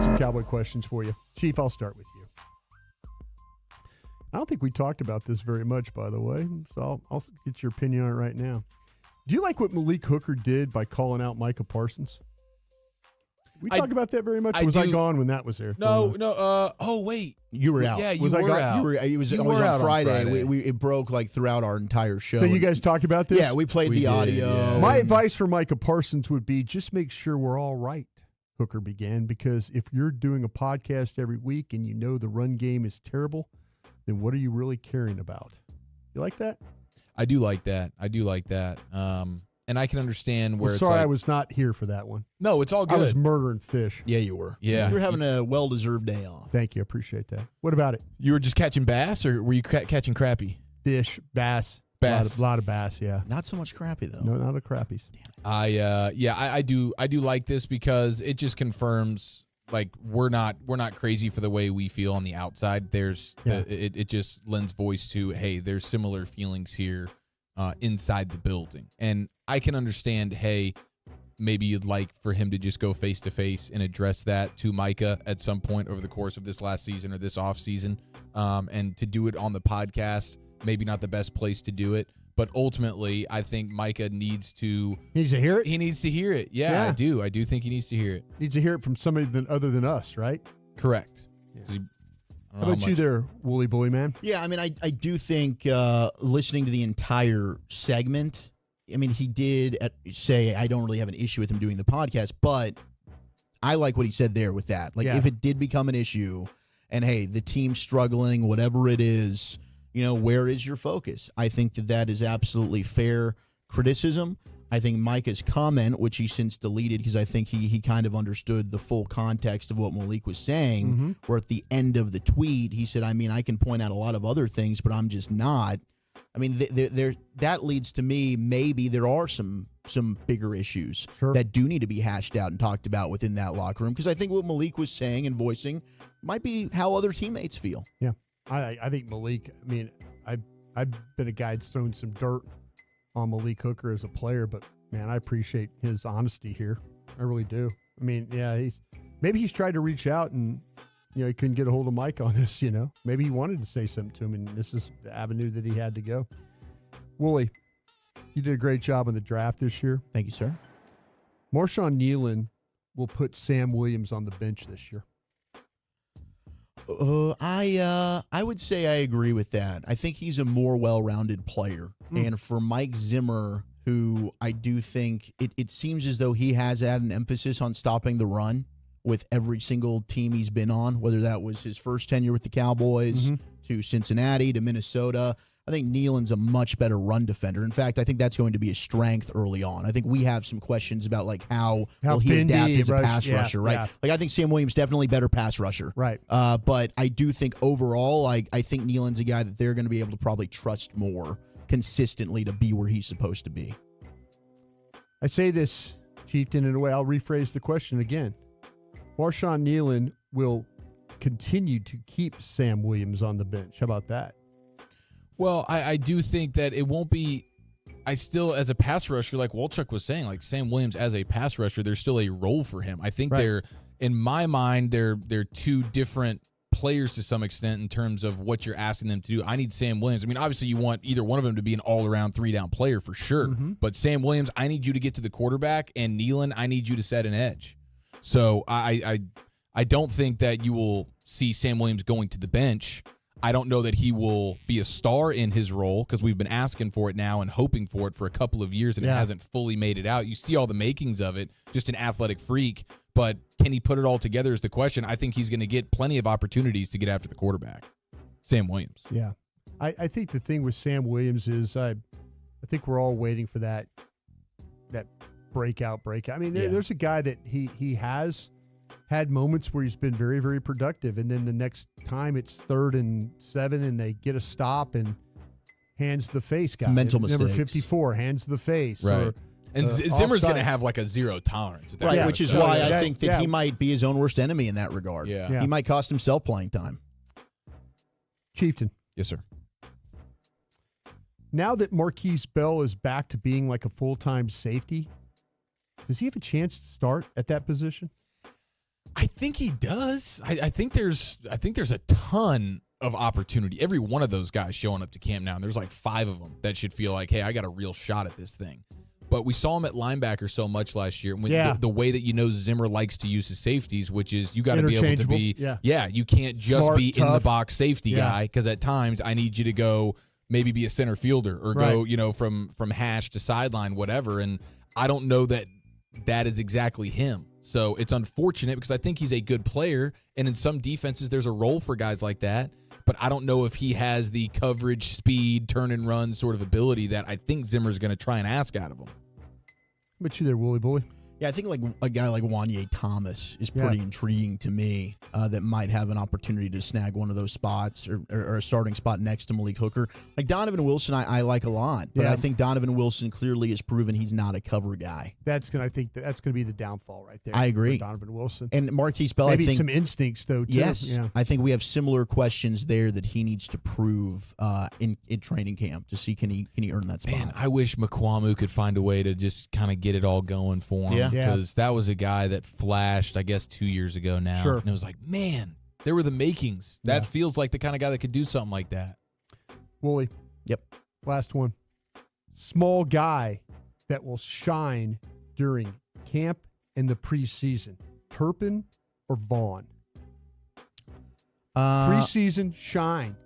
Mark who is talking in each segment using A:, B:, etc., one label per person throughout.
A: got some Cowboy questions for you. Chief, I'll start with you. I don't think we talked about this very much, by the way, so I'll get your opinion on it right now. Do you like what Malik Hooker did by calling out Micah Parsons? We talk about that very much. Or was I gone when that was there?
B: No. Oh, wait.
C: You were out.
B: Yeah, you
C: was
B: were
C: out. It was on Friday. It broke like throughout our entire show.
A: So you guys talked about this?
C: Yeah, we played the audio.
A: Yeah. My advice for Micah Parsons would be just make sure we're all right, Hooker began, because if you're doing a podcast every week and you know the run game is terrible, then what are you really caring about? You like that?
B: I do like that. And I can understand where it's like,
A: I was not here for that one.
B: No, it's all good.
A: I was murdering fish.
C: Yeah, you were.
B: Yeah.
C: You were having a well-deserved day off.
A: Thank you. I appreciate that. What about it?
B: You were just catching bass, or were you catching crappie?
A: Fish, bass.
B: Bass.
A: A lot of bass, yeah.
C: Not so much crappie, though.
A: No, not a crappies.
B: I do like this because it just confirms, like, we're not crazy for the way we feel on the outside. It just lends voice to, hey, there's similar feelings here inside the building. And I can understand, hey, maybe you'd like for him to just go face to face and address that to Micah at some point over the course of this last season or this off season. And to do it on the podcast, maybe not the best place to do it. But ultimately, I think Micah needs to
A: hear it.
B: He needs to hear it. Yeah, I do. I do think he needs to hear it.
A: Needs to hear it from somebody other than us, right?
B: Correct.
A: Yeah. How about you there, Woolly Bully Man?
C: Yeah, I mean, I do think listening to the entire segment, I mean, he did say I don't really have an issue with him doing the podcast, but I like what he said there with that. Like, if it did become an issue and, hey, the team's struggling, whatever it is, you know, where is your focus? I think that is absolutely fair criticism. I think Micah's comment, which he since deleted because I think he kind of understood the full context of what Malik was saying, where at the end of the tweet, he said, I mean, I can point out a lot of other things, but I'm just not. I mean, that leads to me, maybe there are some bigger issues that do need to be hashed out and talked about within that locker room, because I think what Malik was saying and voicing might be how other teammates feel.
A: Yeah, I think Malik, I mean, I've been a guy that's thrown some dirt on Malik Hooker as a player, but, man, I appreciate his honesty here. I really do. I mean, yeah, maybe he's tried to reach out and, you know, he couldn't get a hold of Mike on this, you know. Maybe he wanted to say something to him, and this is the avenue that he had to go. Wooly, you did a great job in the draft this year.
C: Thank you, sir.
A: Marshawn Nealon will put Sam Williams on the bench this year.
C: I would say I agree with that. I think he's a more well-rounded player. And for Mike Zimmer, who I do think it seems as though he has had an emphasis on stopping the run with every single team he's been on, whether that was his first tenure with the Cowboys to Cincinnati to Minnesota. I think Nealon's a much better run defender. In fact, I think that's going to be a strength early on. I think we have some questions about, like, how will he adapt as a pass rusher, right? Yeah. Like, I think Sam Williams definitely better pass rusher.
A: Right.
C: But I do think overall, I think Nealon's a guy that they're going to be able to probably trust more consistently to be where he's supposed to be.
A: I say this, Chieftain, in a way, I'll rephrase the question again. Marshawn Nealon will continue to keep Sam Williams on the bench. How about that?
B: Well, I do think that it won't be – I still, as a pass rusher, like Wolchuk was saying, like Sam Williams as a pass rusher, there's still a role for him. I think they're – in my mind, they're two different players to some extent in terms of what you're asking them to do. I need Sam Williams. I mean, obviously you want either one of them to be an all-around three-down player for sure. But Sam Williams, I need you to get to the quarterback, and Nealon, I need you to set an edge. So I don't think that you will see Sam Williams going to the bench. I don't know that he will be a star in his role because we've been asking for it now and hoping for it for a couple of years, and it hasn't fully made it out. You see all the makings of it, just an athletic freak, but can he put it all together is the question. I think he's going to get plenty of opportunities to get after the quarterback. Sam Williams.
A: Yeah. I think the thing with Sam Williams is I think we're all waiting for that breakout. I mean, there's a guy that he has had moments where he's been very, very productive, and then the next time it's 3rd and 7 and they get a stop and hands the face guy.
C: Mental mistakes.
A: Number 54 hands the face.
B: Right. And Zimmer's going to have like a zero tolerance with that.
C: Right, which is why I think that he might be his own worst enemy in that regard.
B: Yeah.
C: He might cost himself playing time.
A: Chieftain.
B: Yes, sir.
A: Now that Marquise Bell is back to being like a full-time safety, does he have a chance to start at that position?
B: I think he does. I think there's a ton of opportunity. Every one of those guys showing up to camp now, and there's like 5 of them that should feel like, hey, I got a real shot at this thing. But we saw him at linebacker so much last year. The way that Zimmer likes to use his safeties, which is you got to be able to be, you can't just
A: smart,
B: be
A: tough.
B: in the box safety guy, because at times I need you to go maybe be a center fielder or go, from hash to sideline, whatever. And I don't know that is exactly him. So it's unfortunate because I think he's a good player. And in some defenses, there's a role for guys like that. But I don't know if he has the coverage, speed, turn and run sort of ability that I think Zimmer's going to try and ask out of him.
A: Bet you there, Wooly Bully.
C: Yeah, I think like a guy like Wanye Thomas is pretty intriguing to me, that might have an opportunity to snag one of those spots or a starting spot next to Malik Hooker. Like Donovan Wilson, I like a lot, but I think Donovan Wilson clearly has proven he's not a cover guy.
A: I think that's gonna be the downfall right there.
C: I agree.
A: Donovan Wilson
C: And Marquise Bell,
A: maybe
C: I think
A: some instincts though. Too.
C: Yes, I think we have similar questions there that he needs to prove in training camp to see can he earn that spot.
B: Man, I wish McQuamu could find a way to just kind of get it all going for him. Because that was a guy that flashed, I guess, 2 years ago now.
A: Sure.
B: And it was like, man, there were the makings. That feels like the kind of guy that could do something like that.
A: Wooly.
C: Yep.
A: Last one. Small guy that will shine during camp and the preseason. Turpin or Vaughn? Preseason shine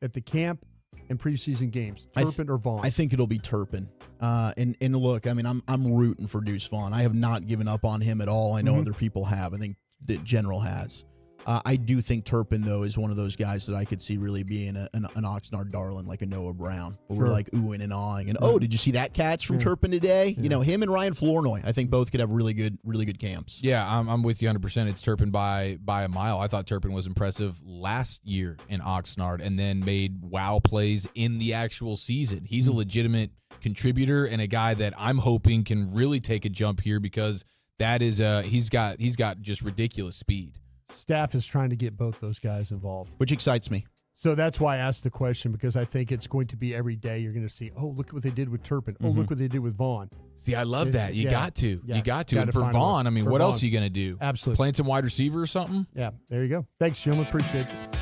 A: at the camp and preseason games. Turpin or Vaughn?
C: I think it'll be Turpin. And look, I mean, I'm rooting for Deuce Vaughn. I have not given up on him at all. I know other people have. I think that General has. I do think Turpin, though, is one of those guys that I could see really being an Oxnard darling, like a Noah Brown, where we're like oohing and awing. And, did you see that catch from Turpin today? You know, him and Ryan Flournoy, I think both could have really good camps.
B: Yeah, I'm with you 100%. It's Turpin by a mile. I thought Turpin was impressive last year in Oxnard and then made wow plays in the actual season. He's a legitimate contributor and a guy that I'm hoping can really take a jump here because that is he's got just ridiculous speed.
A: Staff is trying to get both those guys involved,
C: which excites me.
A: So that's why I asked the question, because I think it's going to be every day you're going to see, look what they did with Turpin. Oh, look what they did with Vaughn.
B: See, I love that. You got to.
A: Yeah.
B: You got to. And for Vaughn, I mean, what else are you going to do?
A: Absolutely.
B: Playing some wide receiver or something?
A: Yeah, there you go. Thanks, gentlemen. Appreciate you.